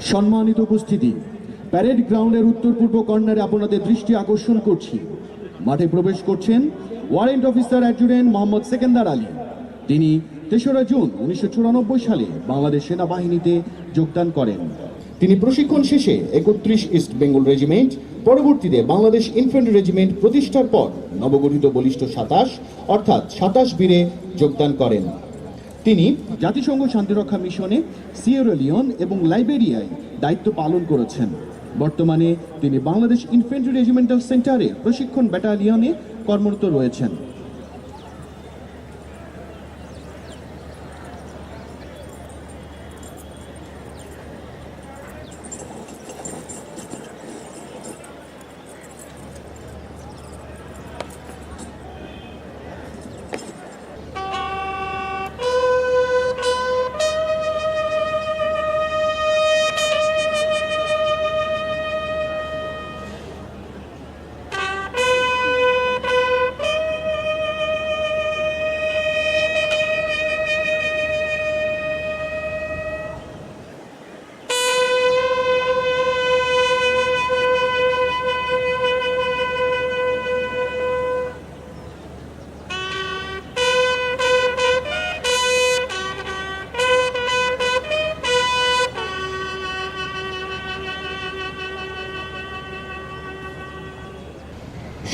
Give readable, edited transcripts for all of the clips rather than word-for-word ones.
সম্মানিত উপস্থিতি, প্যারেড গ্রাউন্ডের উত্তর পূর্ব কর্নারে আপনাদের দৃষ্টি আকর্ষণ করছি। মাঠে প্রবেশ করছেন warrant officer adjutant Mohammad Sekendar Ali. তিনি ৩রা জুন ১৯৯৪ সালে বাংলাদেশ সেনাবাহিনীতে যোগদান করেন। তিনি প্রশিক্ষণ শেষে ৩১ ইস্ট বেঙ্গল রেজিমেন্ট, পরবর্তীতে বাংলাদেশ ইনফ্যান্ট্রি রেজিমেন্ট প্রতিষ্ঠার পর নবগঠিত বলিষ্ঠ ২৭ অর্থাৎ ২৭ বীরে যোগদান করেন। তিনি জাতিসংঘ শান্তিরক্ষা মিশনে সিয়েরা লিওন এবং লাইবেরিয়ায় দায়িত্ব পালন করেছেন। বর্তমানে তিনি বাংলাদেশ ইনফ্যান্ট্রি রেজিমেন্টাল সেন্টারে প্রশিক্ষণ ব্যাটালিয়নে কর্মরত রয়েছেন।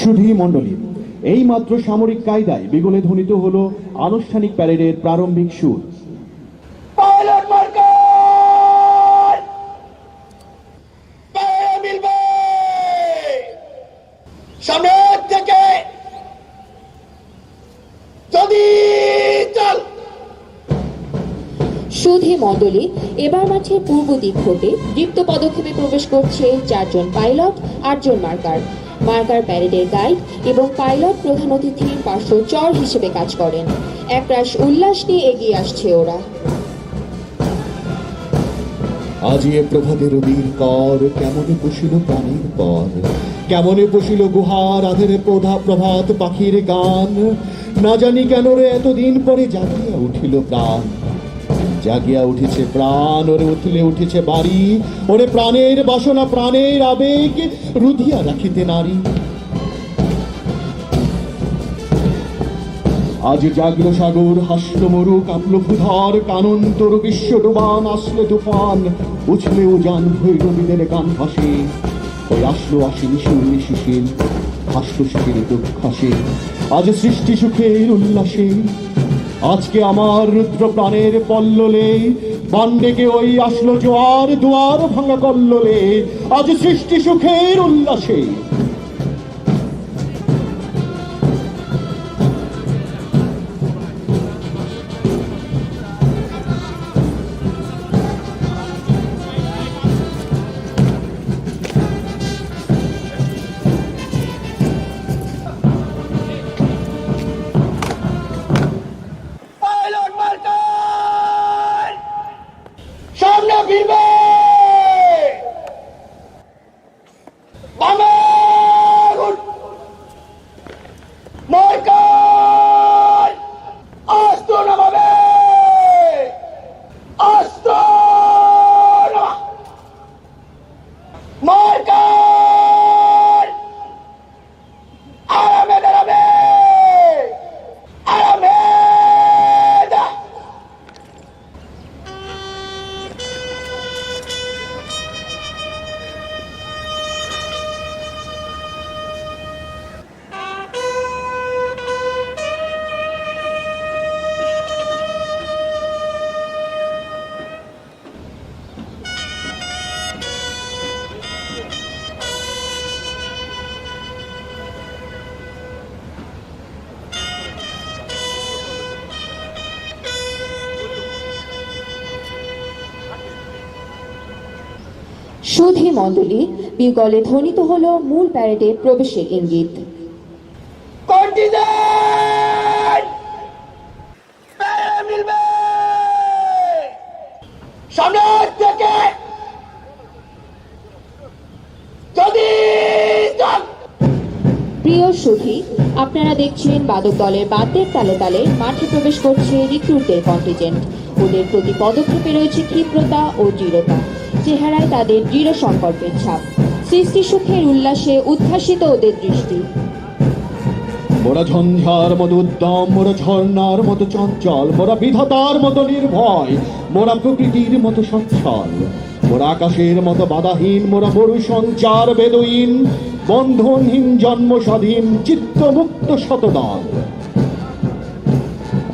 সুধী মণ্ডলী, এই মাত্র সামরিক কায়দায় বিগলে ধ্বনিত হলো আনুষ্ঠানিক প্যারেডের প্রারম্ভিক সুর। সুধী মণ্ডলী, এবার মাঠের পূর্ব দিক হতে দীপ্ত পদক্ষেপে প্রবেশ করছে ৪ জন পাইলট, ৮ জন মার্কার। মার্কার প্যারেডের গাইড এবং পাইলট প্রধান অতিথির পার্শ্বচর হিসেবে কাজ করেন। একরাশ উল্লাস নিয়ে এগিয়ে আসছে ওরা। আজি এ প্রভাতের বীর কর, কেমনে বসিল প্রাণীর পর, কেমনে বসিল গুহার আধের প্রভাত পাখির গান। না জানি কেন রে এতদিন পরে জাগিয়া উঠিল প্রাণ, জাগিয়া উঠেছে প্রাণ, ওরে উঠলে উঠেছে বাড়ি, ওরে প্রাণের বাসনা প্রাণের আবেগ রুধিয়া রাখিতে নারী। আজ জাগলো সাগর, হাসল মরু, কাঁপলো ভূধর, কানন্তর বিশ্ব ডোবান, আসলে তুফান, উছলে উজান ভৈরবীদের গান ভাসে। ওই আসলো আসেনি শুনলি শিশির, হাসলো শিশির দুঃখ হাসে। আজ সৃষ্টি সুখের উল্লাসে, আজকে আমার রুদ্র প্রাণের পল্ললে, বান ডেকে ওই আসলো জোয়ার, দুয়ার ভাঙা কল্লোলে। আজ সৃষ্টি সুখের উল্লাসে। সুধী মণ্ডলী, বিগলে ধ্বনিত হলো মূল প্যারেডে প্রবেশের ইঙ্গিত। প্রিয় সুধী, আপনারা দেখছেন বাদক দলের বাদ্যের তালে তালে মাঠে প্রবেশ করছে রিক্রুটদের কন্টিজেন্ট। ওদের প্রতি পদক্ষেপে রয়েছে ক্ষিপ্রতা ও দৃঢ়তা। চেহারায় তাদের দৃঢ় সংকল্পের ছাপ। সৃষ্টি সুখের উল্লাসে উদ্ভাসিত ওদের দৃষ্টি। মোরা ঝঞ্ঝার মতো উদ্যম, মোরা ঝর্ণার মতো চঞ্চল, মোরা বিধাতার মতো নির্ভয়, মোরা প্রকৃতির মতো সচ্ছল, মোরা আকাশের মতো বাধাহীন, মোরা মরু সঞ্চার বেদুইন, বন্ধনহীন জন্ম স্বাধীন চিত্তমুক্ত শতদল।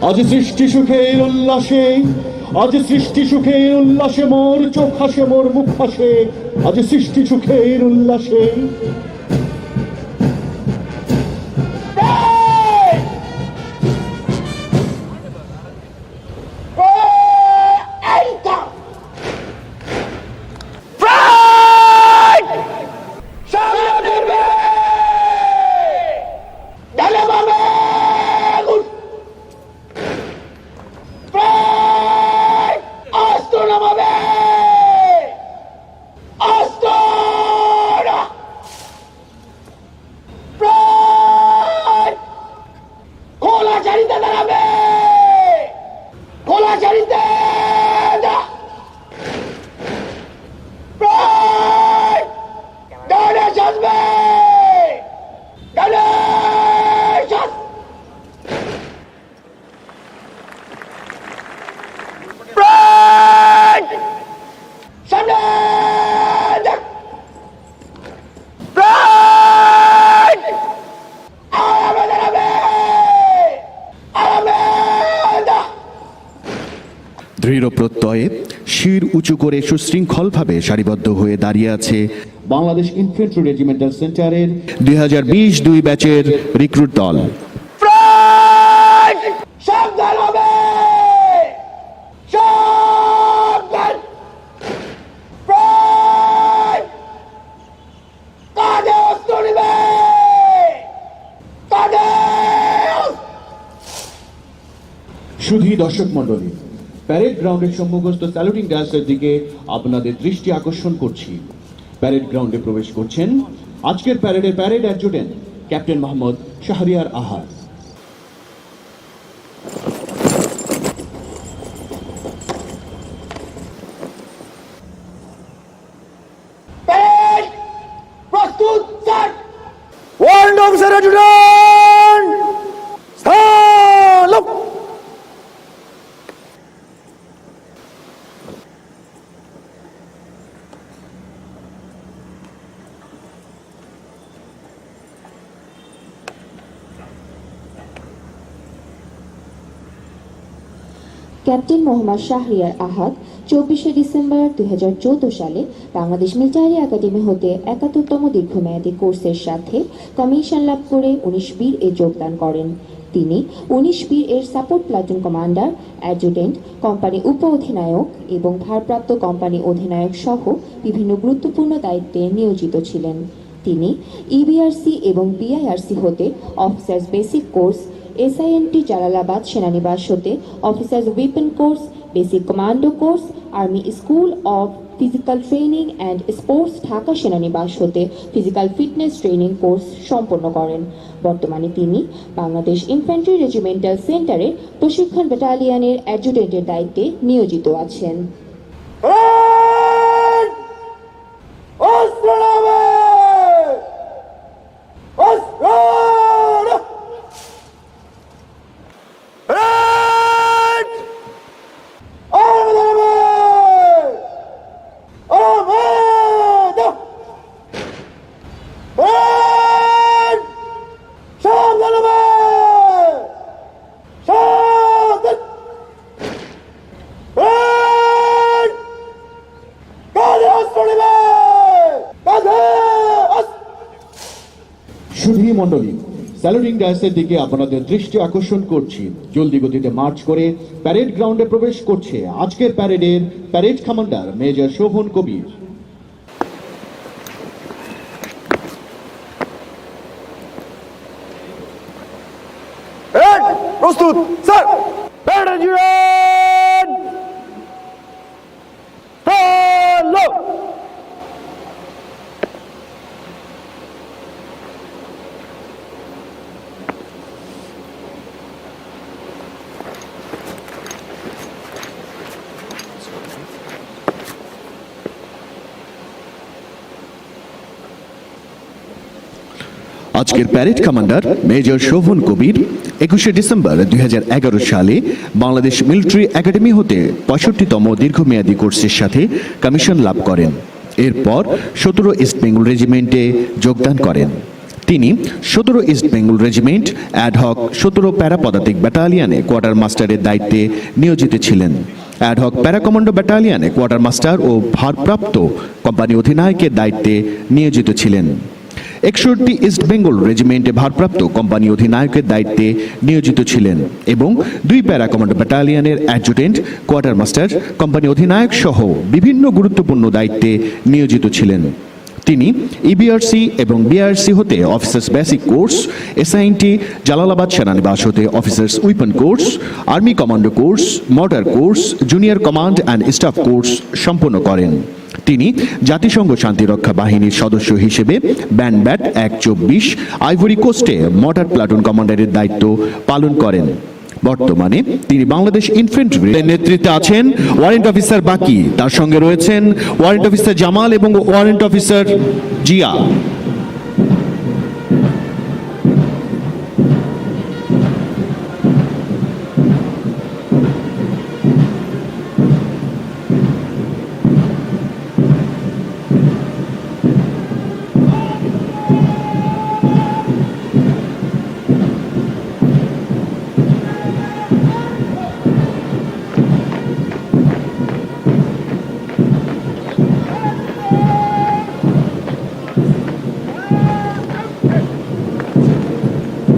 আজ সৃষ্টি সুখের উল্লাসে, আজ সৃষ্টি সুখের উল্লাসে মোর চোখ হাসে, মোর মুখ হাসে, আজ সৃষ্টি সুখের উল্লাসে। দৃঢ় প্রত্যয়ে শির উঁচু করে সুশৃঙ্খলভাবে সারিবদ্ধ হয়ে দাঁড়িয়ে আছে বাংলাদেশ ইনফ্যান্ট্রি রেজিমেন্টাল সেন্টারের 2022 ব্যাচের রিক্রুট দল। সাবধান হবে, সাবধান। কাঁধে অস্ত্র নিবে, কাঁধে। শুধু দর্শক মণ্ডলী, প্যারেড গ্রাউন্ডের সম্মুখস্থ স্যালুটিং ডায়াসের দিকে আপনাদের দৃষ্টি আকর্ষণ করছি। প্যারেড গ্রাউন্ডে প্রবেশ করছেন আজকের প্যারেডের parade adjutant captain Mohammad Shahriar Ahad. প্রস্তুত sir. Ward officer adjutant salute. Captain Mohammad Shahriar Ahad 24শে ডিসেম্বর 2014 সালে বাংলাদেশ মিলিটারি একাডেমি হতে 71তম দীর্ঘমেয়াদী কোর্সের সাথে কমিশন লাভ করে 19 বীর এ যোগদান করেন। তিনি 19 বীর এর support platoon commander, adjutant, company উপ অধিনায়ক এবং ভারপ্রাপ্ত কোম্পানি অধিনায়ক সহ বিভিন্ন গুরুত্বপূর্ণ দায়িত্বে নিয়োজিত ছিলেন। তিনি ইবিআরসি এবং বিআইআরসি হতে officers basic course, SINT Jalalabad সেনানিবাস হতে officers weapon course, basic commando course, army school of physical training and sports Dhaka সেনানিবাস হতে ফিজিক্যাল ফিটনেস ট্রেনিং কোর্স সম্পন্ন করেন। বর্তমানে তিনি বাংলাদেশ ইনফ্যান্ট্রি রেজিমেন্টাল সেন্টারের প্রশিক্ষণ ব্যাটালিয়নের অ্যাডজুটেন্টের দায়িত্বে নিয়োজিত আছেন। অস্ত্র নামে, অস্ত্র। সুধী মণ্ডলী, স্যালুটিং ডায়াসের দিকে আপনাদের দৃষ্টি আকর্ষণ করছি। জলদি গতিতে মার্চ করে প্যারেড গ্রাউন্ডে প্রবেশ করছে আজকের প্যারেডের প্যারেড কমান্ডার মেজর শোভন কবির। প্রস্তুত স্যার। Parade adjutant hello. আজকের প্যারেড কমান্ডার মেজর শোভন কবির 21শে ডিসেম্বর 2011 সালে বাংলাদেশ মিলিটারি একাডেমি হতে 65তম দীর্ঘমেয়াদী কোর্সের সাথে কমিশন লাভ করেন। এরপর 17 ইস্ট বেঙ্গল রেজিমেন্টে যোগদান করেন। তিনি 17 ইস্ট বেঙ্গল রেজিমেন্ট অ্যাডহক 17 প্যারা পদাতিক ব্যাটালিয়নে কোয়ার্টার মাস্টারের দায়িত্বে নিয়োজিত ছিলেন। অ্যাডহক প্যারা কমান্ডো ব্যাটালিয়নে কোয়ার্টার মাস্টার ও ভারপ্রাপ্ত কোম্পানি অধিনায়কের দায়িত্বে নিয়োজিত ছিলেন। 61 ইস্ট বেঙ্গল রেজিমেন্টে ভারপ্রাপ্ত কোম্পানি অধিনায়কের দায়িত্বে নিয়োজিত ছিলেন এবং 2 প্যারা কমান্ডো ব্যাটালিয়নের অ্যাডজুটেন্ট, কোয়ার্টার মাস্টার, কোম্পানি অধিনায়ক সহ বিভিন্ন গুরুত্বপূর্ণ দায়িত্বে নিয়োজিত ছিলেন। তিনি ইবিআরসি এবং বিআরসি হতে অফিসার্স বেসিক কোর্স, এসআইএনটি জালালাবাদ সেনানিবাস হতে officers weapon course, army commando course, mortar course, junior command and staff course সম্পন্ন করেন। তিনি জাতিসংঘ শান্তিরক্ষা বাহিনীর সদস্য হিসেবে ব্যানব্যাট 124 আইভরি কোস্টে মর্টার প্লাটুন কমান্ডারের দায়িত্ব পালন করেন। বর্তমানে তিনি বাংলাদেশ ইনফ্যান্ট্রির নেতৃত্বে আছেন ওয়ারেন্ট অফিসার বাকি, তার সঙ্গে রয়েছেন ওয়ারেন্ট অফিসার জামাল এবং ওয়ারেন্ট অফিসার জিয়া।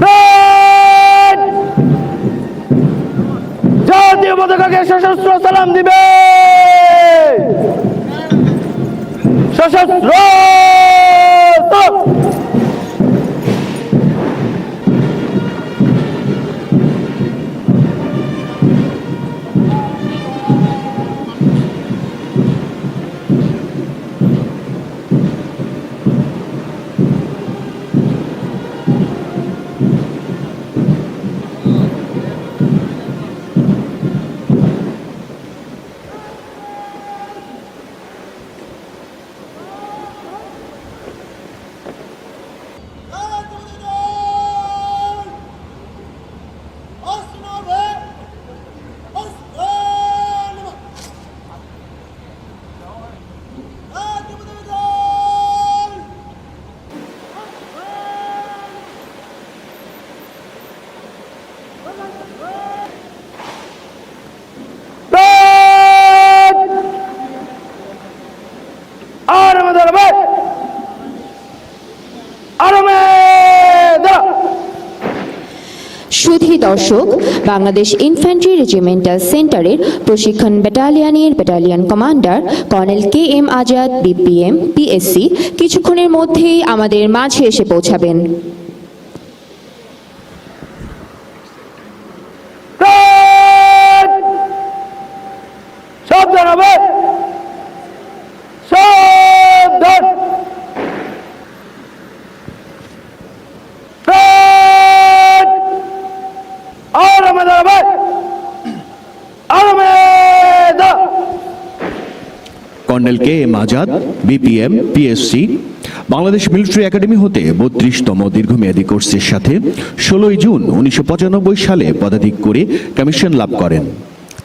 ব্যাট! জাতীয় পতাকাকে সশস্ত্র সালাম দিবে। সশস্ত্র সালাম। সুধী দর্শক, বাংলাদেশ ইনফ্যান্ট্রি রেজিমেন্টাল সেন্টারের প্রশিক্ষণ ব্যাটালিয়নের battalion commander colonel KM Azad BPM PSC কিছুক্ষণের মধ্যেই আমাদের মাঝে এসে পৌঁছাবেন। সাবধান হবে, সাবধান। Colonel KM Azad BPM PSC Bangladesh military academy হতে 32তম দীর্ঘমেয়াদী কোর্সের সাথে 16 জুন 1995 সালে পদাধিক করে কমিশন লাভ করেন।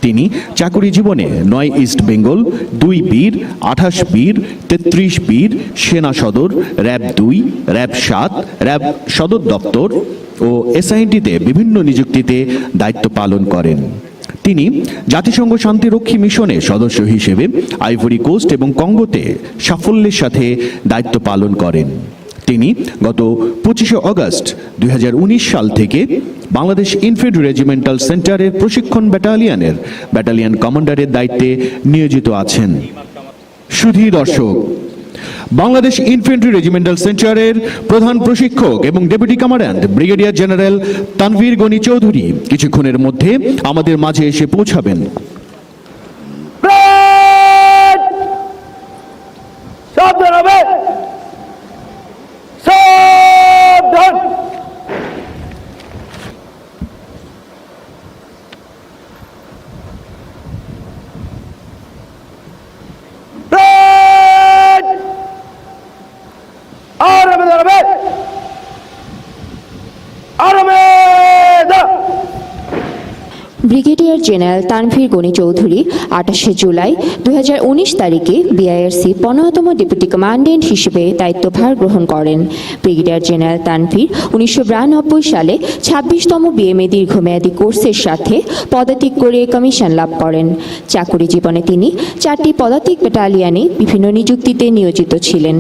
তিনি চাকুরি জীবনে 9 ইস্ট বেঙ্গল, 2 বীর, 28 বীর, 33 বীর, সেনা সদর, র্যাব 2, র্যাব 7, র্যাব সদর দপ্তর ও এসআইএনটিতে বিভিন্ন নিযুক্তিতে দায়িত্ব পালন করেন। তিনি জাতিসংঘ শান্তিরক্ষী মিশনে সদস্য হিসেবে আইভরি কোস্ট এবং কঙ্গোতে সাফল্যের সাথে দায়িত্ব পালন করেন। তিনি গত 25শে অগস্ট 2019 সাল থেকে বাংলাদেশ ইনফ্যান্ট্রি রেজিমেন্টাল সেন্টারের প্রশিক্ষণ ব্যাটালিয়নের ব্যাটালিয়ন কমান্ডারের দায়িত্বে নিয়োজিত আছেন। সুধী দর্শক, বাংলাদেশ ইনফ্যান্ট্রি রেজিমেন্টাল সেন্টারের প্রধান প্রশিক্ষক এবং deputy commandant brigadier general Tanvir Gani Chowdhury কিছুক্ষণের মধ্যে আমাদের মাঝে এসে পৌঁছাবেন। সাবধান হবে, সাবধান। ব্রিগেডিয়ার জেনারেল তানভীর গনি চৌধুরী 28 জুলাই 2019 তারিখে বিআইআরসি 15তম ডেপুটি কমান্ড্যান্ট হিসেবে দায়িত্বভার গ্রহণ করেন। ব্রিগেডিয়ার জেনারেল তানভীর 1992 সালে 26তম বিএমএ দীর্ঘমেয়াদী কোর্সের সাথে পদাতিক করে কমিশন লাভ করেন। চাকুরি জীবনে তিনি 4টি পদাতিক ব্যাটালিয়নে বিভিন্ন নিযুক্তিতে নিয়োজিত ছিলেন।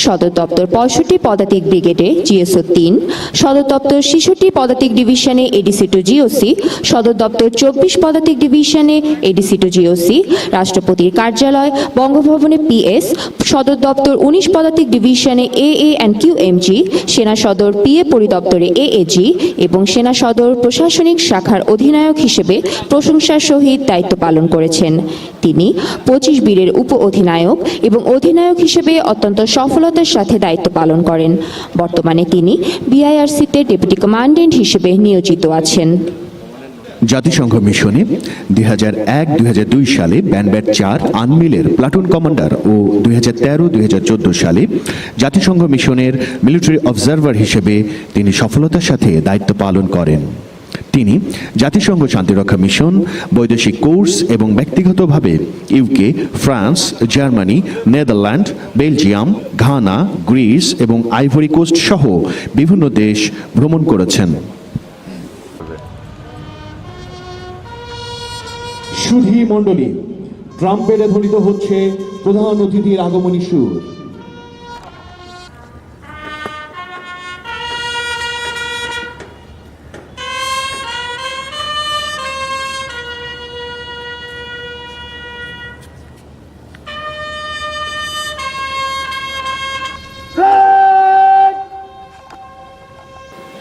সদর দপ্তর 65 পদাতিক ব্রিগেডে জিএসও 3, সদর দপ্তর 66 পদাতিক ডিভিশনে এডিসি টু জিওসি, সদর দপ্তর 24 পদাতিক ডিভিশনে এডিসি টু জিওসি, রাষ্ট্রপতির কার্যালয় বঙ্গভবনে পিএস, সদর দপ্তর 19 পদাতিক ডিভিশনে এএ অ্যান্ড কিউএমজি, সেনা সদর পিএ পরিদপ্তরে এএজি এবং সেনা সদর প্রশাসনিক শাখার অধিনায়ক হিসেবে প্রশংসার সহিত দায়িত্ব পালন করেছেন। তিনি 25 বীরের উপ অধিনায়ক এবং অধিনায়ক হিসেবে অত্যন্ত সফলতার সাথে দায়িত্ব পালন করেন। বর্তমানে তিনি বিআইআরসিতে ডেপুটি কমান্ড্যান্ট হিসেবে নিয়োজিত আছেন। জাতিসংঘ মিশনে 2001-2002 সালে ব্যানব্যাট 4 আনমিলের প্লাটুন কমান্ডার ও 2013-2014 সালে জাতিসংঘ মিশনের মিলিটারি অবজারভার হিসেবে তিনি সফলতার সাথে দায়িত্ব পালন করেন। তিনি জাতিসংঘ শান্তিরক্ষা মিশন, বৈদেশিক কোর্স এবং ব্যক্তিগতভাবে UK, France, Germany, Netherland, Belgium, Ghana, Greece এবং আইভরি কোস্ট সহ বিভিন্ন দেশ ভ্রমণ করেছেন। সুধী মণ্ডলী, ট্রাম্পেটে ধ্বনিত হচ্ছে প্রধান অতিথির আগমনী সুর।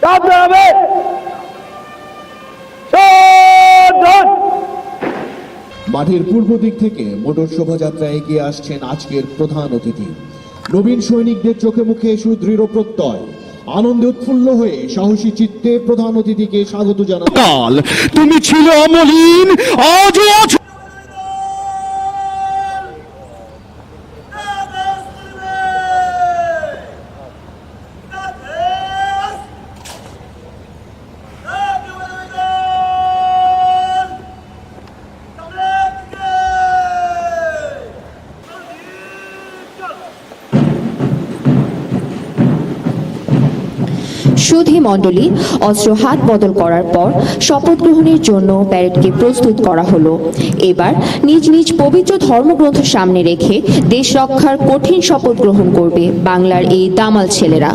সাবধান হবে। সাবধান। মাঠের পূর্ব দিক থেকে মোটর শোভাযাত্রা এগিয়ে আসছেন আজকের প্রধান অতিথি। নবীন সৈনিকদের চোখে মুখে সুদৃঢ় প্রত্যয়, আনন্দে উৎফুল্ল হয়ে সাহসী চিত্তে প্রধান অতিথিকে স্বাগত জানান। কাল তুমি ছিল অমলিন, আজও আছো। সুধী মণ্ডলী, অস্ত্র হাত বদল করার পর শপথ গ্রহণের জন্য প্যারেডকে প্রস্তুত করা হলো। এবার নিজ নিজ পবিত্র ধর্মগ্রন্থ সামনে রেখে দেশ রক্ষার কঠিন শপথ গ্রহণ করবে বাংলার এই দামাল ছেলেরা।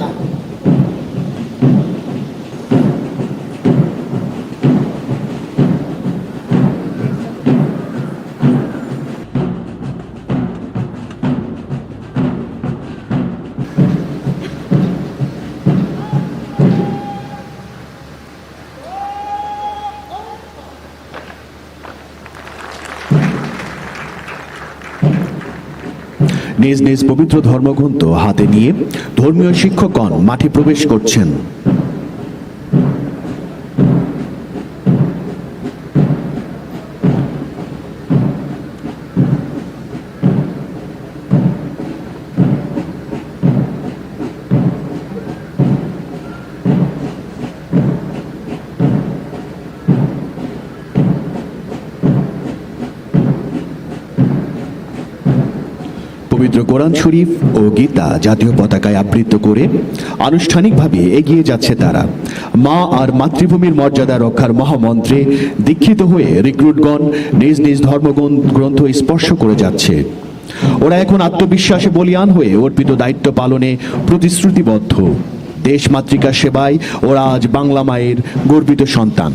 নিজ নিজ পবিত্র ধর্মগ্রন্থ হাতে নিয়ে ধর্মীয় শিক্ষকগণ মাঠে প্রবেশ করছেন। পবিত্র কোরআন শরীফ ও গীতা জাতীয় পতাকায় আবৃত করে আনুষ্ঠানিকভাবে এগিয়ে যাচ্ছে তারা। মা আর মাতৃভূমির মর্যাদা রক্ষার মহামন্ত্রে দীক্ষিত হয়ে রিক্রুটগণ নিজ নিজ ধর্মগ্রন্থ স্পর্শ করে যাচ্ছে। ওরা এখন আত্মবিশ্বাসে বলীয়ান হয়ে অর্পিত দায়িত্ব পালনে প্রতিশ্রুতিবদ্ধ। দেশ মাতৃকার সেবায় ওরা আজ বাংলা মায়ের গর্বিত সন্তান।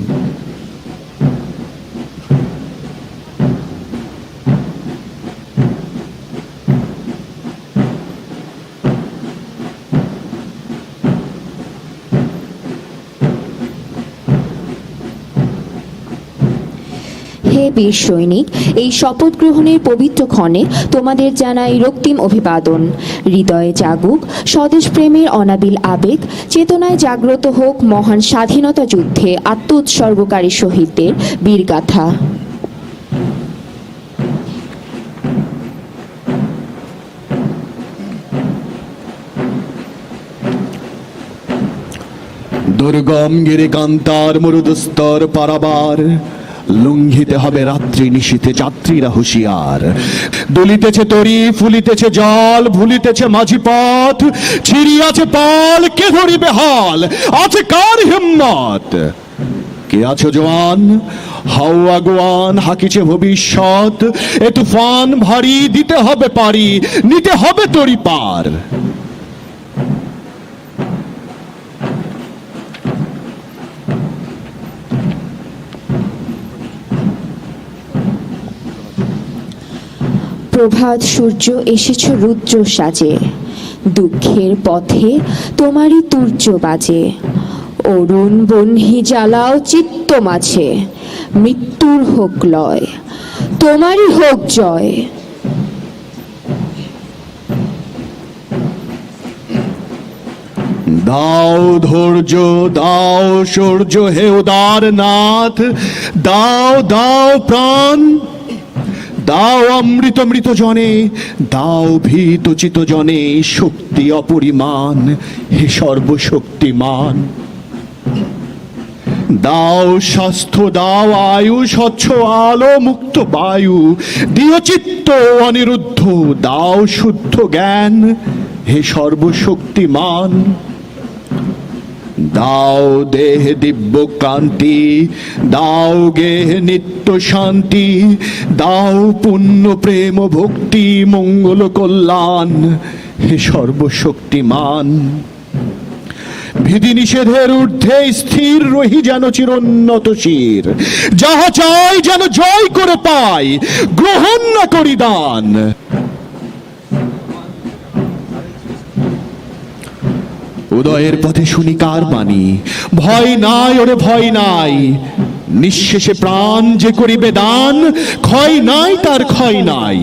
হে বীর সৈনিক, এই শপথ গ্রহণের পবিত্র ক্ষণে তোমাদের জানাই রক্তিম অভিবাদন। হৃদয়ে জাগুক স্বদেশ প্রেমের অনাবিল আবেগ, চেতনায় জাগ্রত হোক মহান স্বাধীনতা যুদ্ধে আত্ম উৎসর্গকারী শহীদদের বীরগাথা। দুর্গম গিরিকান্তার মরুদুস্তর পারাবার, লঙ্ঘিতে হবে রাত্রি নিশীথে যাত্রীরা হুঁশিয়ার। দুলিতেছে তরি, ফুলিতেছে জল, ভুলিতেছে মাঝি পথ, ছিড়িয়াছে পাল, কে ধরিবে হাল, আছে কার হিম্মত? কে আছো জওয়ান, হাও আগুয়ান, হাকিছে ভবিষ্যৎ, এ তুফান ভারী, দিতে হবে পারি, নিতে হবে তরি পার। প্রভাত সূর্য এসেছ রুদ্র সাজে, দুঃখের পথে তোমারই তুর্য বাজে। অরুণ বহ্নি জ্বালাও চিত্ত মাঝে, মৃত্যুর হোক লয়, তোমারই হোক জয়। দাও ধৈর্য, দাও শৌর্য, হে উদার নাথ, দাও দাও প্রাণ, দাও অমৃত মৃত জনে, দাও ভীত চিত জনে শক্তি অপরিমাণ, হে সর্বশক্তিমান। দাও স্বাস্থ্য, দাও আয়ু, স্বচ্ছ আলো, মুক্ত বায়ু, দিও চিত্ত অনিরুদ্ধ, দাও শুদ্ধ জ্ঞান, হে সর্বশক্তিমান। দাও দেহ দিব্য কান্তি, দাও গেহ নিত্য শান্তি, দাও পুণ্য প্রেম ভক্তি মঙ্গল কল্যাণ, হে সর্বশক্তিমান। বিধি নিষেধের ঊর্ধ্বে স্থির রহি যেন চিরোন্নত শির, যাহা চাই যেন জয় করে পাই, গ্রহণ না করি দান। উদয়ের পথে শুনি কার বাণী, ভয় নাই ওরে ভয় নাই, নিঃশেষে প্রাণ যে করিবে দান, ক্ষয় নাই তার ক্ষয় নাই।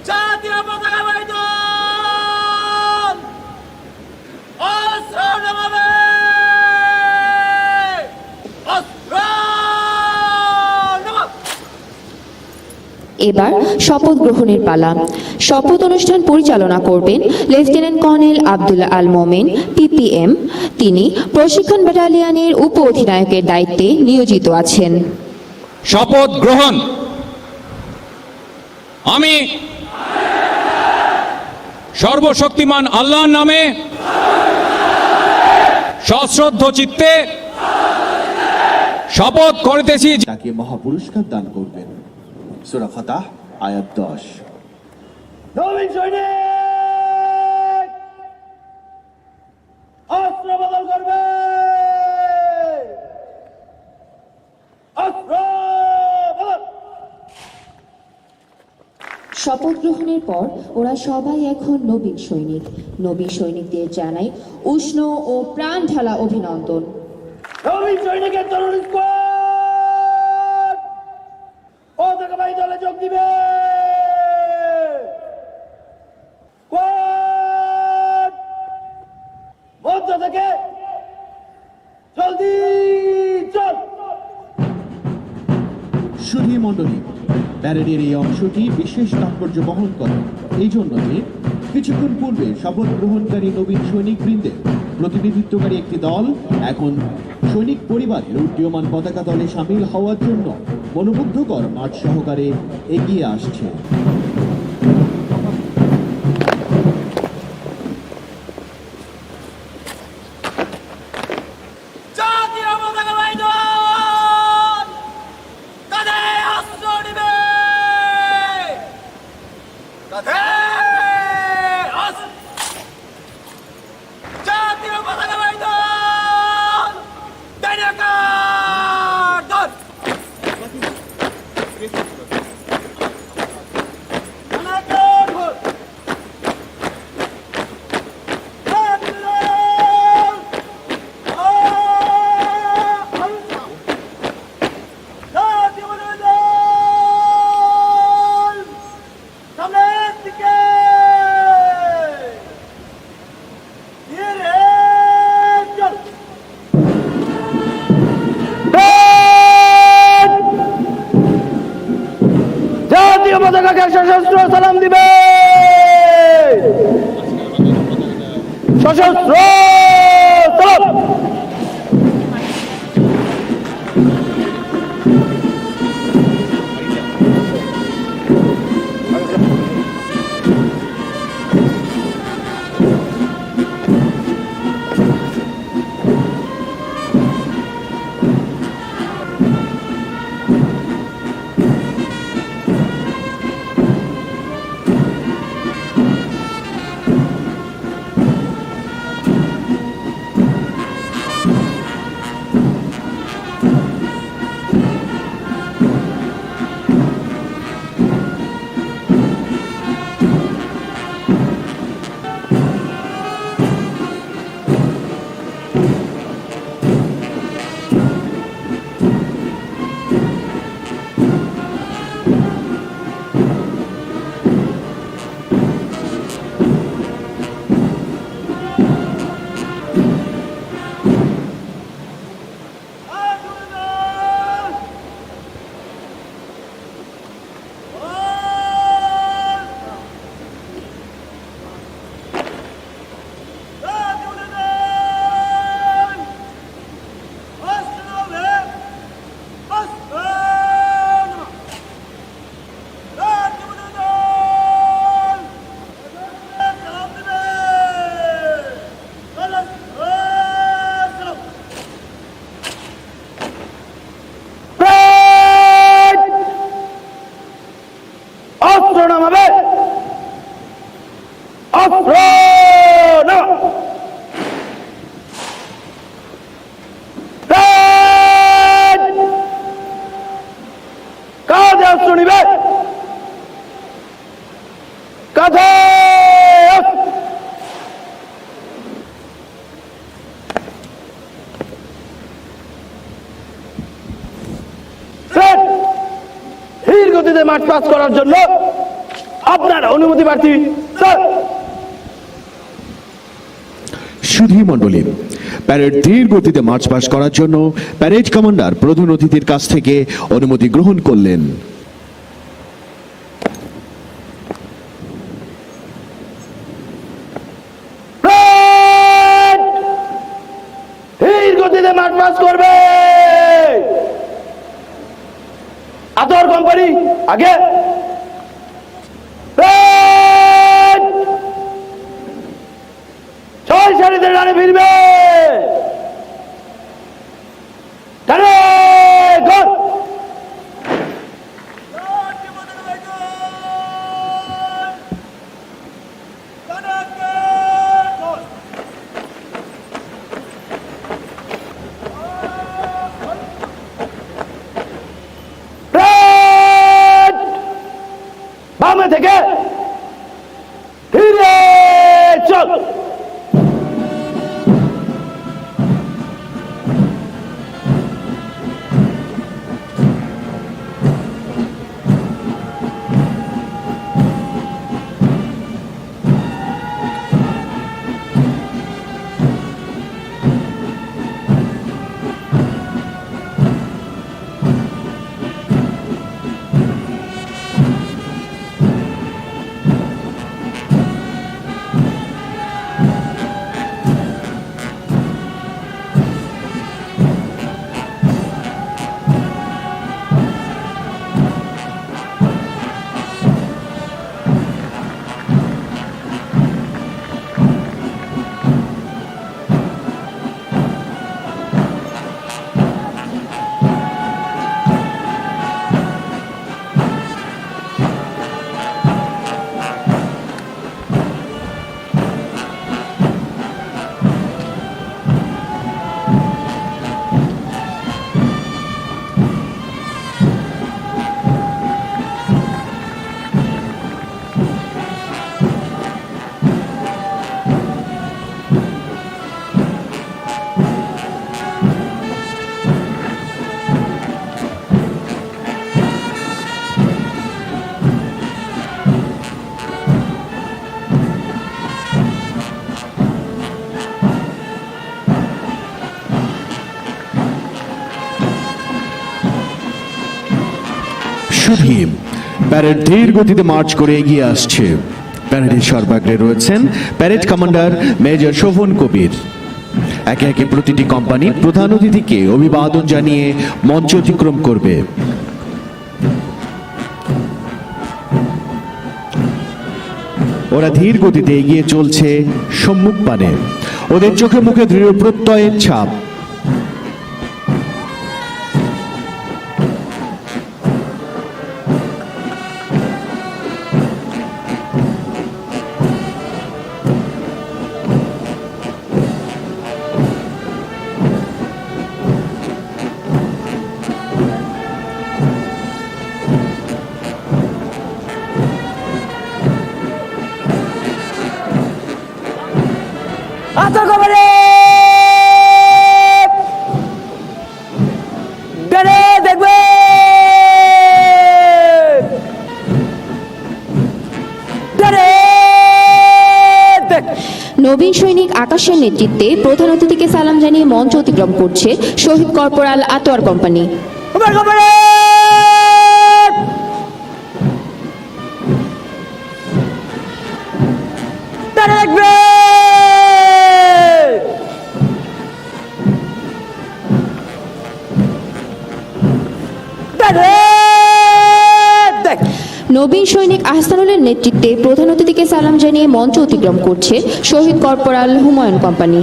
জাতীয় পতাকা বৈঠন অস্ত্র নামাবে, অস্ত্র নামাবে। এবার শপথ গ্রহণের পালা। শপথ অনুষ্ঠান পরিচালনা করবেন লেফটেন্যান্ট কর্নেল আব্দুল্লাহ আল মোমেন, পিপিএম। তিনি প্রশিক্ষণ ব্যাটালিয়নের উপ অধিনায়কের দায়িত্বে নিয়োজিত আছেন। শপথ গ্রহণ। আমি সর্বশক্তিমান আল্লাহর নামে সশ্রদ্ধ চিত্তে শপথ করিতেছি। তাকে মহাপুরস্কার দান করবেন। সূরা ফাতাহ আয়াত 10। নবীন সৈনিক অস্ত্র বদল করবে, অস্ত্র বদল। শপথ গ্রহণের পর ওরা সবাই এখন নবীন সৈনিক। নবীন সৈনিকদের জানাই উষ্ণ ও প্রাণ ঢালা অভিনন্দন। নবীন সৈনিকের তরুণ স্কোয়াড পতাকাবাহী দলে যোগ দিবে। স্কোয়াড মধ্য থেকে জলদি চল। সুধী মণ্ডলী, প্যারেডের এই অংশটি বিশেষ তাৎপর্য বহন করে এই জন্য যে কিছুক্ষণ পূর্বে শপথ গ্রহণকারী নবীন সৈনিক বৃন্দের প্রতিনিধিত্বকারী একটি দল এখন সৈনিক পরিবারের উড্ডীয়মান পতাকা দলে সামিল হওয়ার জন্য মনোমুগ্ধকর মাঠ সহকারে এগিয়ে আসছে। জাতীয় পতাকা বৈঠন কাঁধে অস্ত্র নিবে, কাঁধে অস্ত্র। জাতীয় পতাকা বৈঠন ডাইনাকার দল। আমাকে সশস্ত্র সালাম দিবে। সশস্ত্র সালাম। অস্ত্র নামাবে। অস্ত্র নামা। কাঁধে অস্ত্র নিবে। কাঁধে ধীর গতিতে মাঠ পাস করার জন্য আপনার অনুমতি প্রার্থী স্যার। সুধী মণ্ডলী, প্যারেড ধীর গতিতে মার্চ পাস করার জন্য প্যারেড কমান্ডার প্রধান অতিথির কাছ থেকে অনুমতি গ্রহণ করলেন। ধীর গতিতে মাঠ পাস করবে। আতর কোম্পানি আগে। ছয় সারিতে ডানে ফিরবে। ডানে গোল। জাতীয় পতাকা বাইতো কানাকে গোল বামে থেকে ধীরে চল। সুধী, প্যারেড ধীর গতিতে মার্চ করে এগিয়ে আসছে। প্যারেডের সর্বাগ্রে রয়েছেন প্যারেড কমান্ডার মেজর শোভন কবির। একে একে প্রতিটি কোম্পানি প্রধান অতিথিকে অভিবাদন জানিয়ে মঞ্চ অতিক্রম করবে। ওরা ধীর গতিতে এগিয়ে চলছে সম্মুখ পানে, ওদের চোখে মুখে দৃঢ় প্রত্যয়ের ছাপ। আতঙ্ক করে বেড়ে দেখবে নবীন সৈনিক আকাশের নেতৃত্বে প্রধান অতিথিকে সালাম জানিয়ে মঞ্চ অতিক্রম করছে শহীদ কর্পোরাল আতোয়ার কোম্পানি। দেখবে নবীন সৈনিক আহসানুলের নেতৃত্বে প্রধান অতিথিকে সালাম জানিয়ে মঞ্চ অতিক্রম করছে শহীদ কর্পোরাল হুমায়ুন কোম্পানি।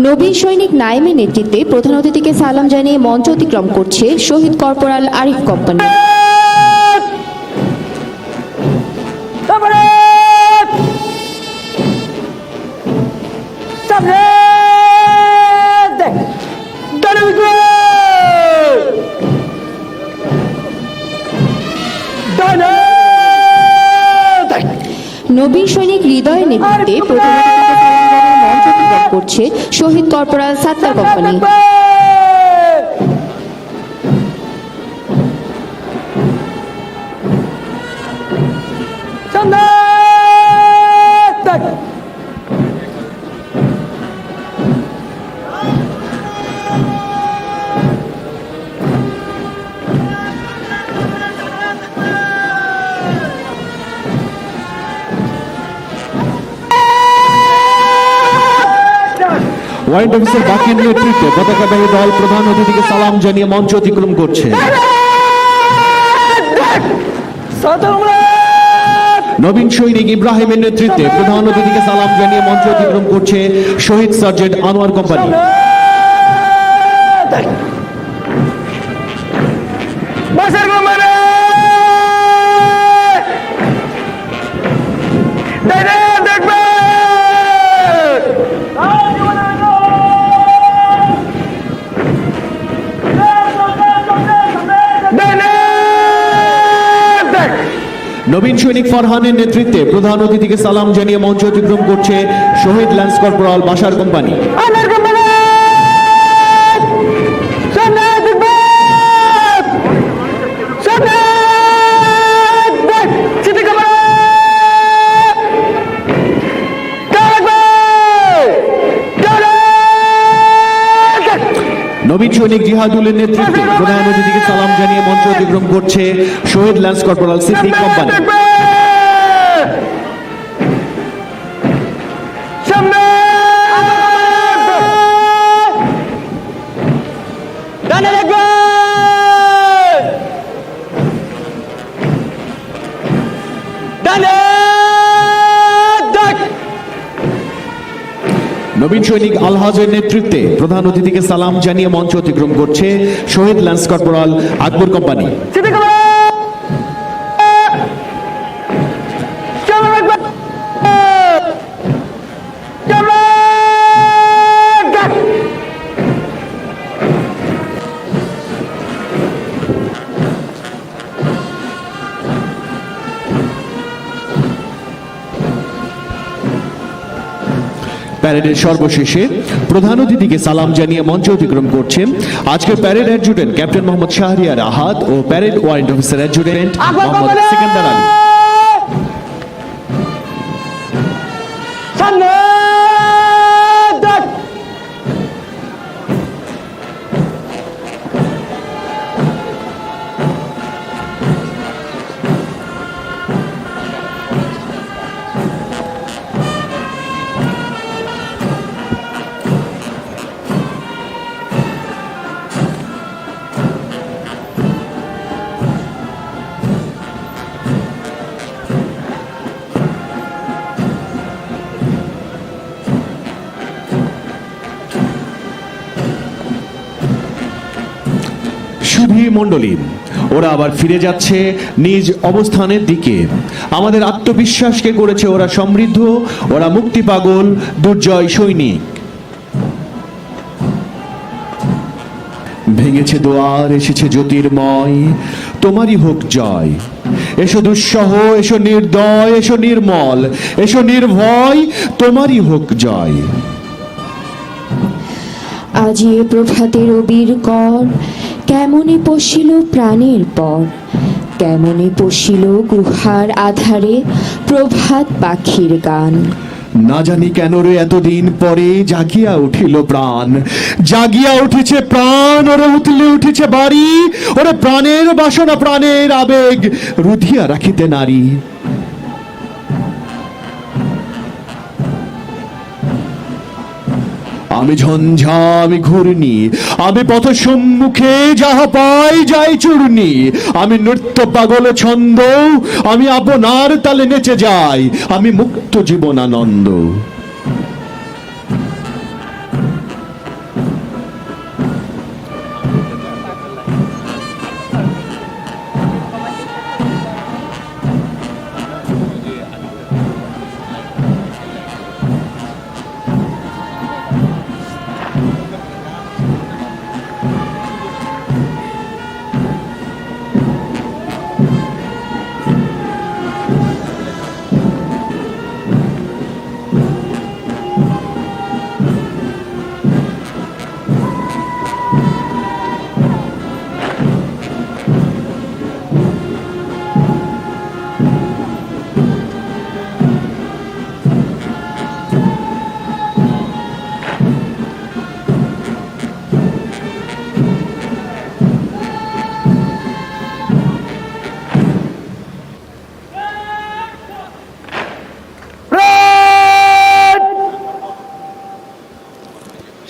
নবীন সৈনিক নাইমের নেতৃত্বে প্রধান অতিথিকে সালাম জানিয়ে মঞ্চ অতিক্রম করছে শহীদ কর্পোরাল আরিফ কোম্পানি। নবীন সৈনিক হৃদয়ের নেতৃত্বে প্রধান অতিথিকে সালাম জানিয়ে মঞ্চ অতিক্রম করছে শহীদ corporal Sattar company. Warrant officer Bakir নেতৃত্বে পতাকাবাহী দল প্রধান অতিথিকে সালাম জানিয়ে মঞ্চ অতিক্রম করছে। নবীন সৈনিক ইব্রাহিমের নেতৃত্বে প্রধান অতিথিকে সালাম জানিয়ে মঞ্চ অতিক্রম করছে শহীদ সার্জেন্ট আনোয়ার কোম্পানি। নবীন সৈনিক ফরহানের নেতৃত্বে প্রধান অতিথিকে সালাম জানিয়ে মঞ্চ অতিক্রম করছে শহীদ ল্যান্স কর্পোরাল বাশার কোম্পানি। নবীন সৈনিক জিহাদুলের নেতৃত্বে প্রধান অতিথিকে সালাম জানিয়ে মঞ্চ অতিক্রম করছে শহীদ ল্যান্স কর্পোরাল সিদ্দিক কোম্পানি। নবীন সৈনিক আলহাজের নেতৃত্বে প্রধান অতিথিকে সালাম জানিয়ে মঞ্চ অতিক্রম করছে শহীদ ল্যান্স কর্পোরাল আকবর কোম্পানি। প্যারেডের সর্বশেষে প্রধান অতিথিকে সালাম জানিয়ে মঞ্চ অতিক্রম করছেন আজকের parade adjutant captain Mohammad Shahriar Ahad ও parade warrant officer adjutant Mohammad Sikandar Ali. সামনে দেখ। সুধী মণ্ডলী, ওরা আবার ফিরে যাচ্ছে নিজ অবস্থানের দিকে। আমাদের আত্মবিশ্বাসকে করেছে ওরা সমৃদ্ধ, ওরা মুক্তি পাগল, দুর্জয় সৈনিক। ভেঙেছে দোয়ার, এসেছে জ্যোতির্ময়, তোমারই হোক জয়। এসো দুঃসহ, এসো নির্দয়, এসো নির্মল, এসো নির্ভয়, তোমারই হোক জয়। আজি এ প্রভাতের অবির কর, কেমনে পশিল প্রাণের পর, কেমনে পশিল গুহার আধারে প্রভাত পাখির গান। না জানি কেন রে এতদিন পরে জাগিয়া উঠিল প্রাণ, জাগিয়া উঠেছে প্রাণ, ওরে উঠলে উঠেছে বাড়ি, ওরে প্রাণের বাসনা প্রাণের আবেগ রুধিয়া রাখিতে নারী। আমি ঝঞ্ঝা, আমি ঘূর্ণি, আমি পথ সম্মুখে যাহা পাই যাই চূর্ণি, আমি নৃত্য পাগল ছন্দ, আমি আপনার তালে নেচে যাই, আমি মুক্ত জীবনানন্দ।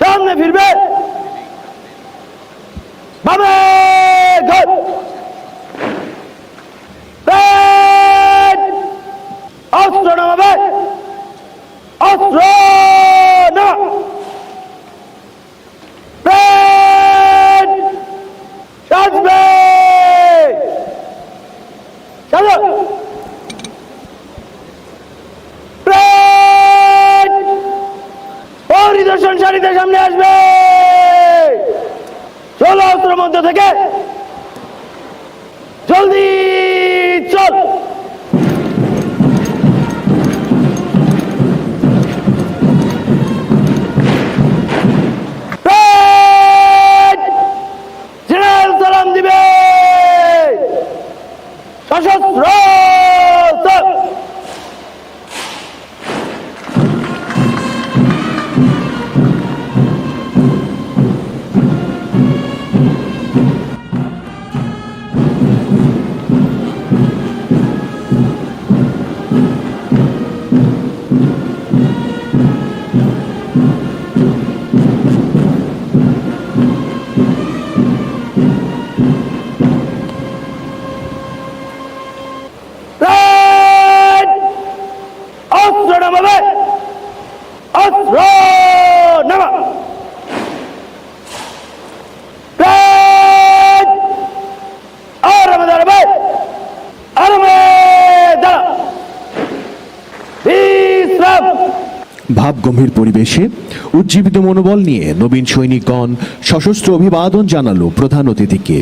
সামনে ফিরবে, বামে ঘর, অস্ত্র নামাবে, অস্ত্র না, সাজবে, চলো পরিদর্শন সারিতে সামনে আসবে। চলো অস্ত্র মধ্য থেকে, জলদি চল। জেনারেল সালাম দিবে, সশস্ত্র ভাবগম্ভীর পরিবেশে উজ্জীবিত মনোবল নিয়ে নবীন সৈনিকগণ সশস্ত্র অভিবাদন জানালো প্রধান অতিথিকে।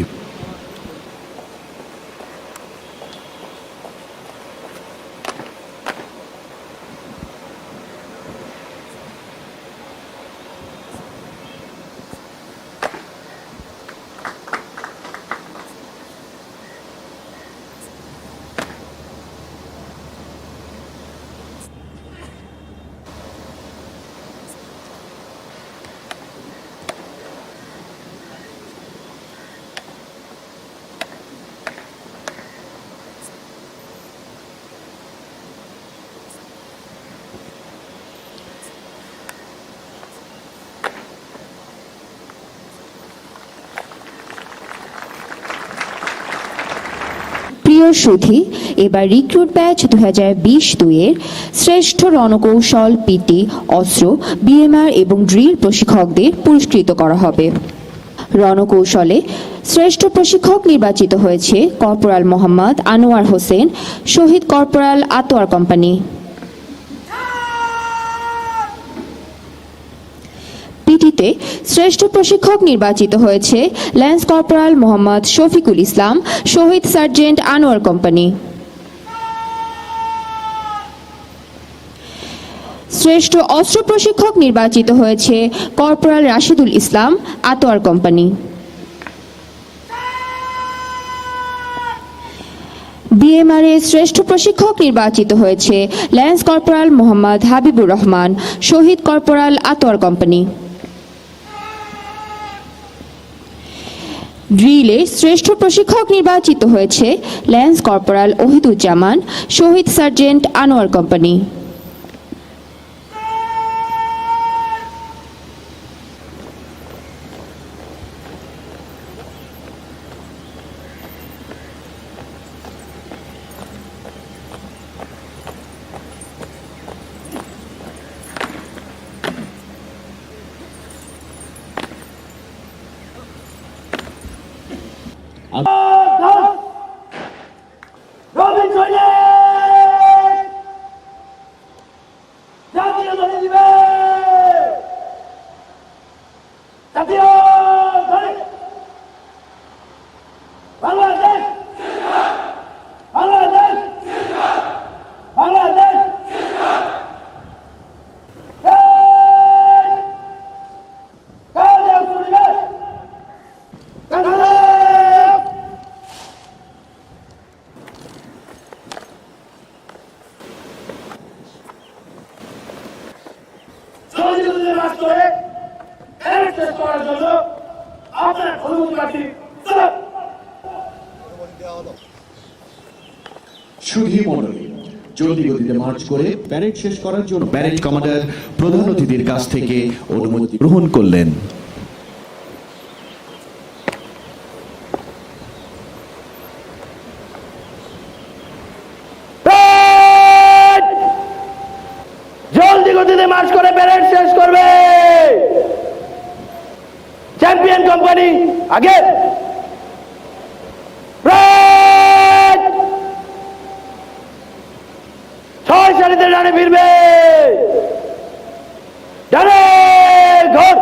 প্রিয় সুধী, এবার রিক্রুট ব্যাচ 2020-2 শ্রেষ্ঠ রণকৌশল, পিটি, অস্ত্র, বিএমআর এবং ড্রিল প্রশিক্ষকদের পুরস্কৃত করা হবে। রণকৌশলে শ্রেষ্ঠ প্রশিক্ষক নির্বাচিত হয়েছে কর্পোরাল মোহাম্মদ আনোয়ার হোসেন, শহীদ কর্পোরাল আতোয়ার কোম্পানি। পিটিতে শ্রেষ্ঠ প্রশিক্ষক নির্বাচিত হয়েছে ল্যান্স কর্পোরাল মোহাম্মদ শফিকুল ইসলাম, শহীদ সার্জেন্ট আনোয়ার কোম্পানি। শ্রেষ্ঠ অস্ত্র প্রশিক্ষক নির্বাচিত হয়েছে কর্পোরাল রাশিদুল ইসলাম, আতোয়ার কোম্পানি। বিএমআর এ শ্রেষ্ঠ প্রশিক্ষক নির্বাচিত হয়েছে ল্যান্স কর্পোরাল মোহাম্মদ হাবিবুর রহমান, শহীদ কর্পোরাল আতোয়ার কোম্পানি। ড্রিলে শ্রেষ্ঠ প্রশিক্ষক নির্বাচিত হয়েছে ল্যান্স কর্পোরাল ওহিদুজ্জামান, শহীদ সার্জেন্ট আনোয়ার কোম্পানি। রবিন সৈনিক জাতীয় ধরে দিবে, জাতীয় ধরে বাংলাদেশ, বাংলাদেশ, বাংলাদেশ। সুধী মণ্ডলী, জলদি গতিতে মার্চ করে প্যারেড শেষ করার জন্য প্যারেড কমান্ডার প্রধান অতিথির কাছ থেকে অনুমতি গ্রহণ করলেন। জলদি গতিতে মার্চ করে প্যারেড শেষ করবে। চ্যাম্পিয়ন কোম্পানি আগে। ছয় সারিতে ডানে ফিরবে, ডানে ঘর।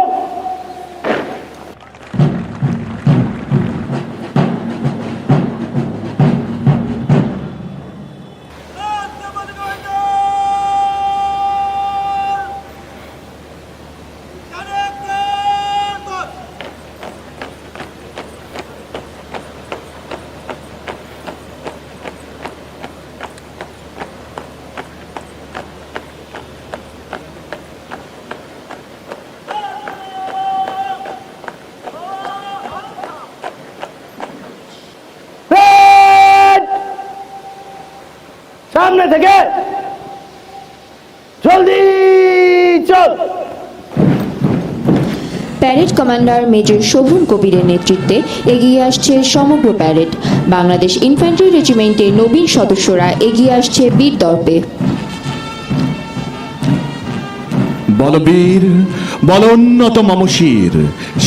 সামনে থেকে জলদি চল। প্যারেড কমান্ডার মেজর শোভন কবিরের নেতৃত্বে এগিয়ে আসছে সমগ্র প্যারেড। বাংলাদেশ ইনফ্যান্ট্রি রেজিমেন্টের নবীন সদস্যরা এগিয়ে আসছে বীর দর্পে। বলবীর বলোন্নত মমশির,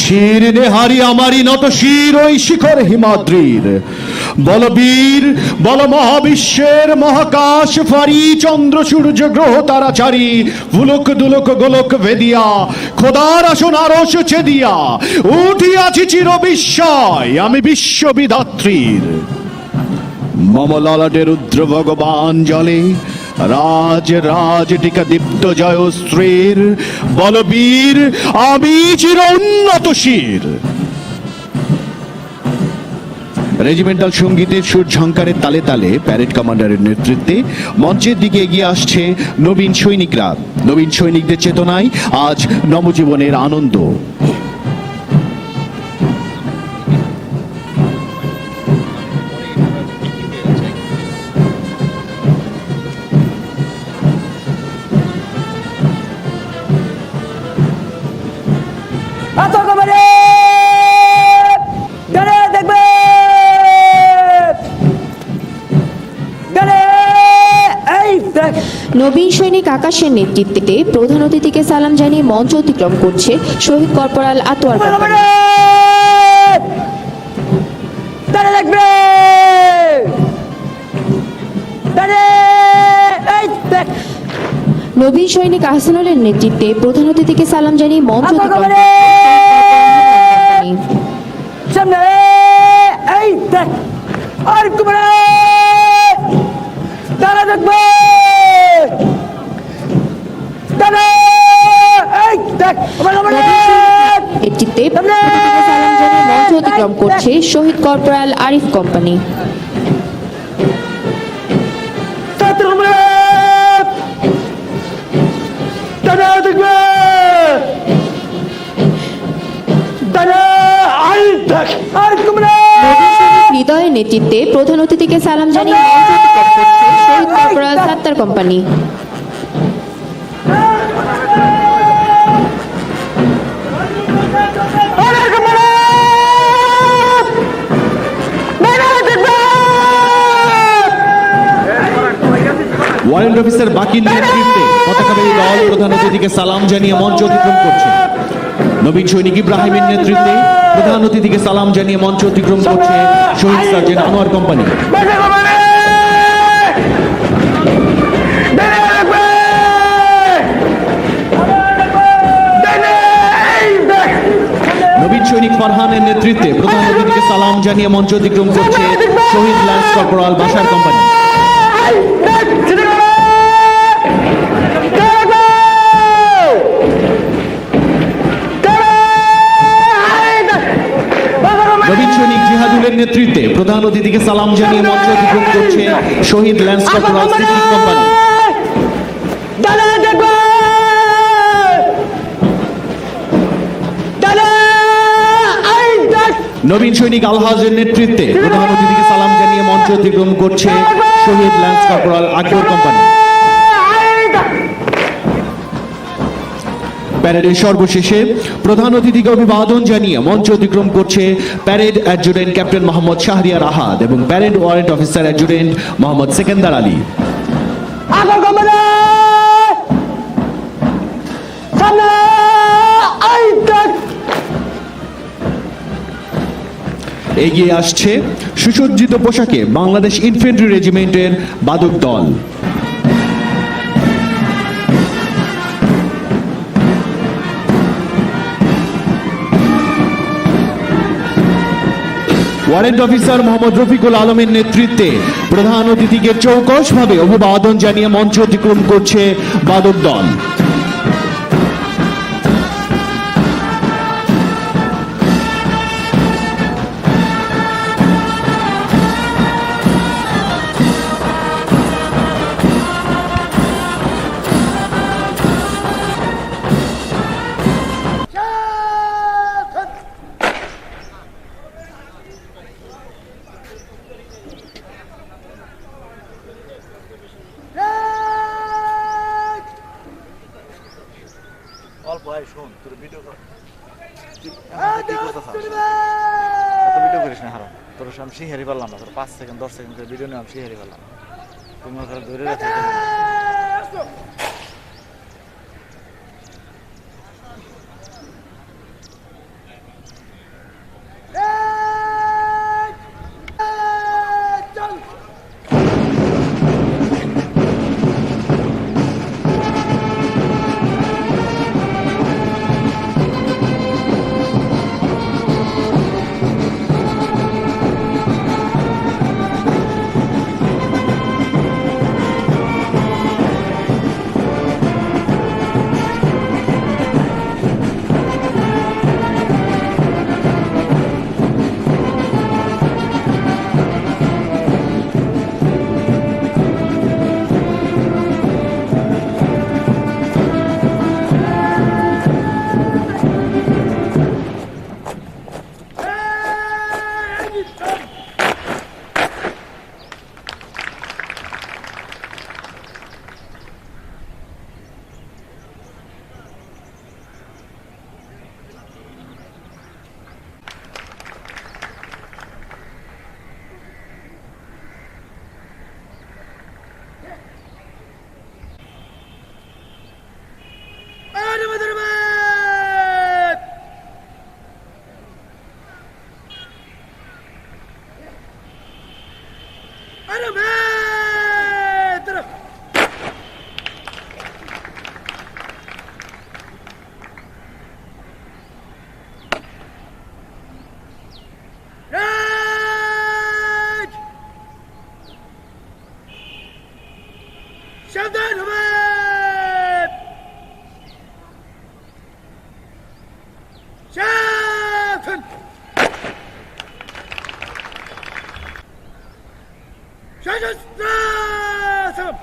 শির নেহারি আমারি নত শির ওই শিখর হিমাদ্রির। বলবীর বল মহাবিশ্বের মহাকাশ ফারি, চন্দ্র সূর্য গ্রহ তারাচারী, ফুলক দুলক গোলক ভেদিয়া, খোদার আসন আরশ ছেদিয়া, উঠিয়াছি চির বিস্ময় আমি বিশ্ববিধাত্রীর। মম ললাটে রুদ্র ভগবান জলে, রাজ রাজ টিকা দীপ্ত জয়শ্রীর। বলবীর আমি চির উন্নত শির। রেজিমেন্টাল সঙ্গীতের সুর ঝংকারের তালে তালে প্যারেড কমান্ডারের নেতৃত্বে মঞ্চের দিকে এগিয়ে আসছে নবীন সৈনিকরা। নবীন সৈনিকদের চেতনায় আজ নবজীবনের আনন্দ। নবীন সৈনিক আকাশের নেতৃত্বে প্রধান অতিথিকে সালাম জানিয়ে মঞ্চ অতিক্রম করছে শহীদ কর্পোরাল আতোয়ার কোম্পানি। দাঁড়িয়ে থাকবে, নবীন সৈনিক আহসানুলের নেতৃত্বে প্রধান অতিথিকে সালাম জানিয়ে মঞ্চ অতিক্রম করছে সামনে এই দেখ আর কুমার দাঁড়া দেখবে, দাঁড়া এই দেখ নেতৃত্বে প্রধান অতিথিকে সালাম জানিয়ে মঞ্চ অতিক্রম করছে শহীদ কর্পোরাল আরিফ কোম্পানি। হৃদয়ের নেতৃত্বে প্রধান অতিথিকে সালাম জানিয়ে মঞ্চ অতিক্রম করছে শহীদ corporal Sattar company. Warrant officer Bakir নেতৃত্বে পতাকাবাহী দল প্রধান অতিথিকে সালাম জানিয়ে মঞ্চ অতিক্রম করছে। নবীন সৈনিক ইব্রাহিমের নেতৃত্বে প্রধান অতিথিকে সালাম জানিয়ে মঞ্চ অতিক্রম করছে শহীদ সার্জেন্ট আনোয়ার কোম্পানি। নবীন সৈনিক ফারহানের নেতৃত্বে প্রধান অতিথিকে সালাম জানিয়ে মঞ্চ অতিক্রম করছে শহীদ ল্যান্স কর্পোরাল বাশার কোম্পানি। নবীন সৈনিক জিহাদুলের নেতৃত্বে প্রধান অতিথিকে সালাম জানিয়ে মঞ্চ অতিক্রম করছে শহীদ ল্যান্স কর্পোরাল সিদ্দিক কোম্পানি। নবীন সৈনিক আলহাজের নেতৃত্বে প্রধান অতিথিকে সালাম জানিয়ে মঞ্চ অতিক্রম করছে শহীদ ল্যান্স কর্পোরাল আকবর কোম্পানি। প্যারেডের সর্বশেষে প্রধান অতিথিকে অভিবাদন জানিয়ে মঞ্চ অতিক্রম করছে parade adjutant captain Mohammad Shahriar Ahad এবং parade warrant officer adjutant Mohammad Sekendar Ali. এগিয়ে আসছে সুসজ্জিত পোশাকে বাংলাদেশ ইনফ্যান্ট্রি রেজিমেন্টের বাদক দল। ওয়ারেন্ট অফিসার মোহাম্মদ রফিকুল আলমের নেতৃত্বে প্রধান অতিথিকে চৌকসভাবে অভিবাদন জানিয়ে মঞ্চ অতিক্রম করছে বাদক দল। অল্প আয় শোন তোর ভিডিও কর ভিডিও করিস না হারাম তোর আমি সিহারি পারলাম না তোর 5 সেকেন্ড 10 সেকেন্ড করে ভিডিও নিয়ে আমি সিহারি পারলাম তুমি ওখানে ধরে রাখো সাবধান হবে। সাবধান। সশস্ত্র সব।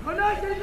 परिदर्शन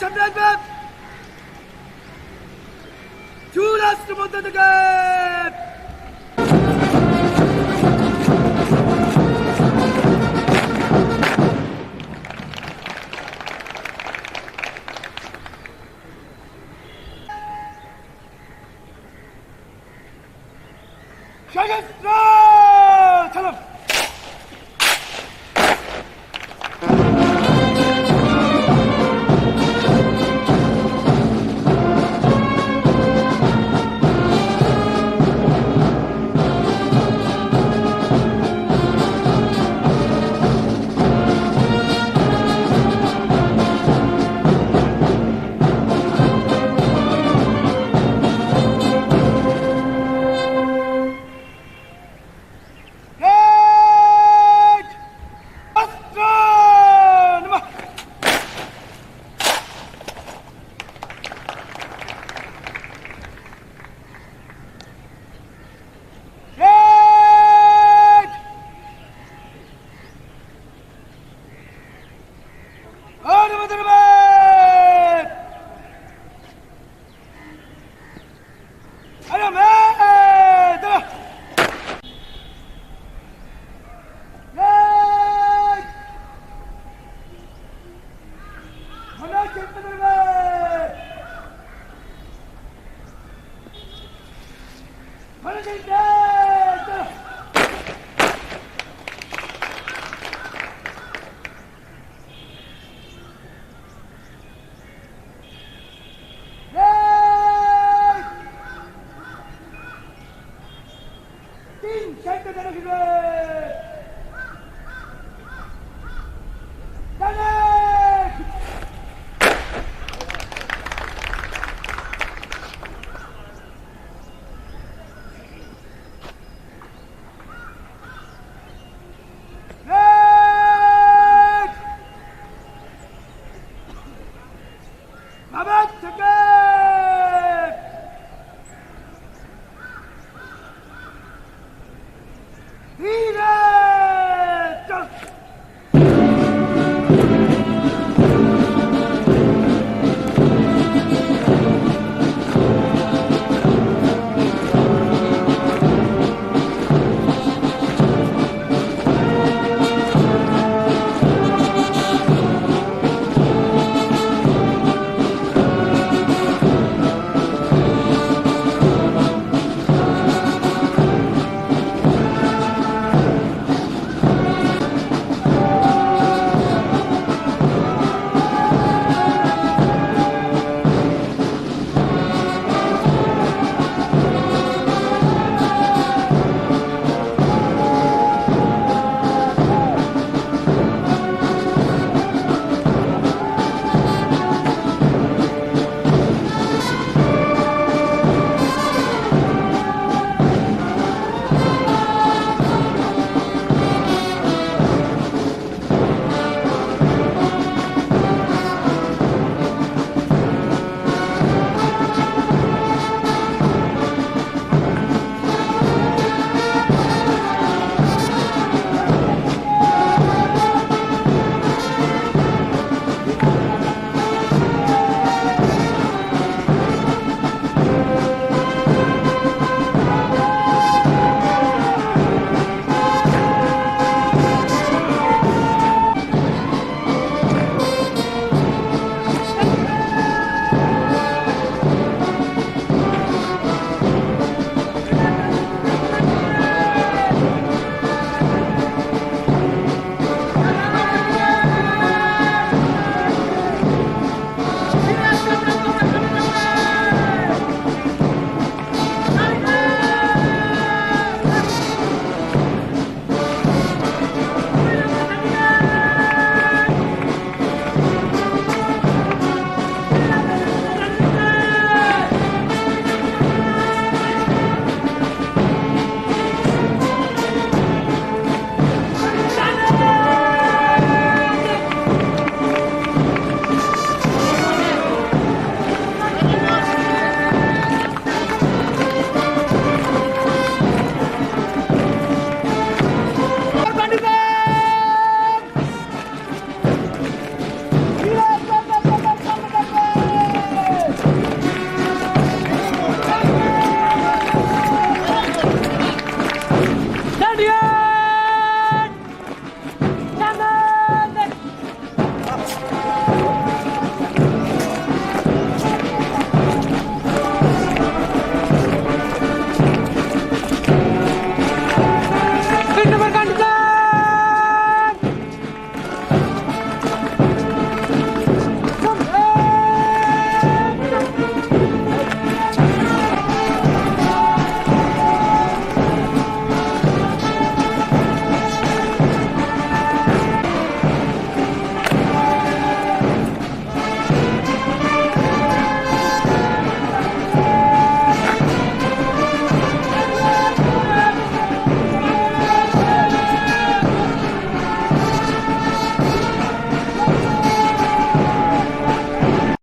सम्राट राष्ट्र मध्य Viva!